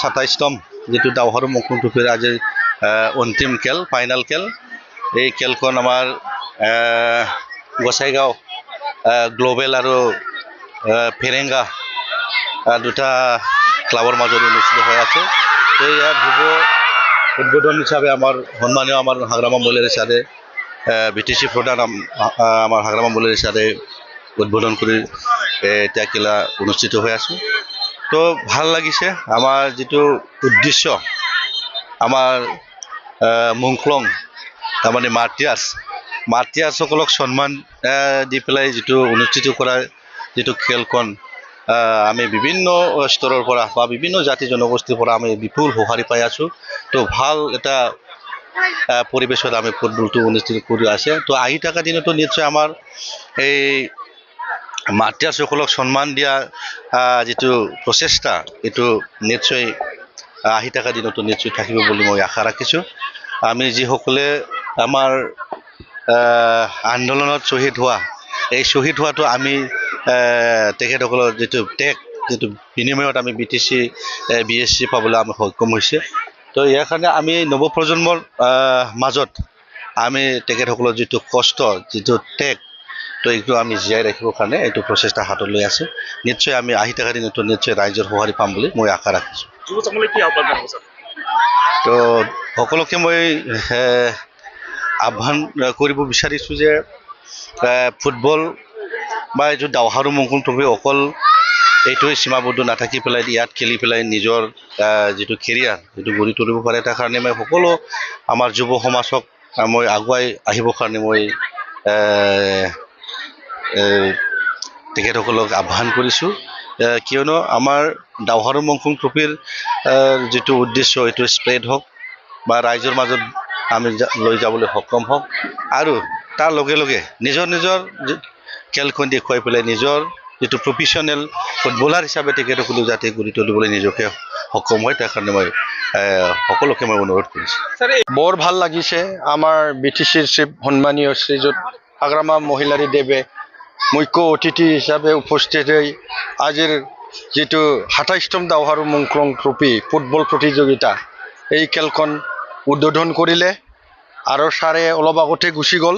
27তম যেটো দাওহাৰু মুংক্লং ট্ৰফিৰ আজিৰ অন্তিম খেল ফাইনাল খেল এই খেলখন আমাৰ গোসাইগাঁও গ্লোবেল আৰু ফেৰেংগা দুটা ক্লাবৰ মাজত অনুষ্ঠিত হৈ আছে এই ইয়াৰ শুভ উদ্বোধন হিচাপে আমাৰ সন্মানীয় আমাৰ হাগ্ৰামা মহিলাৰ ছাৰে বিটিসি প্ৰধান আমাৰ হাগ্ৰামা মহিলাৰ ছাৰে উদ্বোধন কৰি এতিয়া খেলা অনুষ্ঠিত হৈ আছে তো ভাল লাগিছে আমাৰ যেটো উদ্দেশ্য আমাৰ মুংক্লং মানে মাৰ্টিয়াৰ্ছসকলক সন্মান দি পেলাই যেটো অনুষ্ঠিত কৰা যেটো খেলখন আমি বিভিন্ন স্তৰৰ পৰা বা বিভিন্ন জাতি জনগোষ্ঠীৰ পৰা আমি বিপুল সঁহাৰি পাই আছো তো ভাল এটা পৰিবেশত আমি ফুটবলটো অনুষ্ঠিত কৰি আছে তো আহি থকা দিনতো নিশ্চয় আমাৰ এই মাৰ্টিয়াৰ্ছসকলক সন্মান দিয়া যেটো প্ৰচেষ্টা এটো নিশ্চয় আহি থকা দিনতো নিশ্চয় থাকিব বুলি মই আশা ৰাখিছো আমি যিসকলে আমাৰ আন্দোলনত শহীদ হোৱা এই শহীদ হোৱাটো আমি তেখেতসকলৰ যেটো বিনিময়ত আমি বিটিসি বিএসসি পাবলৈ আমি সক্ষম হৈছে তো ইয়াৰ কাৰণে আমি নৱপ্ৰজন্মৰ মাজত আমি তেখেতসকলৰ যেটো কষ্ট যেটো তো এইটো আমি জীয়াই ৰাখিবৰ কাৰণে এইটো প্ৰচেষ্টা হাতত লৈ আছে নিশ্চয় আমি আহি থকা দিনতো নিশ্চয় ৰাইজৰ সঁহাৰি পাম বুলি মই আশা ৰাখিছো যুৱকসকলে কি আহ্বান জনাব স্যাৰ তো সকলোকে মই আহ্বান কৰিব বিচাৰিছো যে ফুটবল বা এইটো দাওহাৰু মুংক্লং ট্ৰফি অকল এইটোৱে সীমাবদ্ধ নাথাকি পেলাই ইয়াত খেলি পেলাই নিজৰ যেটো কেৰিয়াৰ যেটো গঢ়ি তুলিব পাৰে তাৰ কাৰণে মই সকলো আমাৰ যুৱ সমাজক মই আগুৱাই আহিবৰ কাৰণে মই তেখেতসকলক আহ্বান কৰিছো কিয়নো আমাৰ দাওহাৰু মুংক্লং ট্ৰফিৰ যেটো উদ্দেশ্য এইটো স্প্ৰেড হওক বা ৰাইজৰ মাজত আমি লৈ যাবলৈ সক্ষম হওক আৰু তাৰ লগে লগে নিজৰ খেলখন দেখুৱাই পেলাই নিজৰ যেটো প্ৰফেশনেল ফুটবলাৰ হিচাপে তেখেতসকলে যাতে গঢ়ি তুলিবলৈ নিজকে সক্ষম হয় তাৰ কাৰণে মই সকলোকে মই অনুৰোধ কৰিছো বৰ ভাল লাগিছে আমাৰ বিটিসিৰ চিফ সন্মানীয় শ্ৰীযুত হাগ্ৰামা মহিলাৰী দেৱে মুখ্য অতিথি হিচাপে উপস্থিত হৈ আজিৰ যেটো 27তম দাওহাৰু মুংক্লং ট্ৰফি ফুটবল প্ৰতিযোগিতা এই খেলখন উদ্বোধন কৰিলে আৰু ছাৰে অলপ আগতে গুচি গ'ল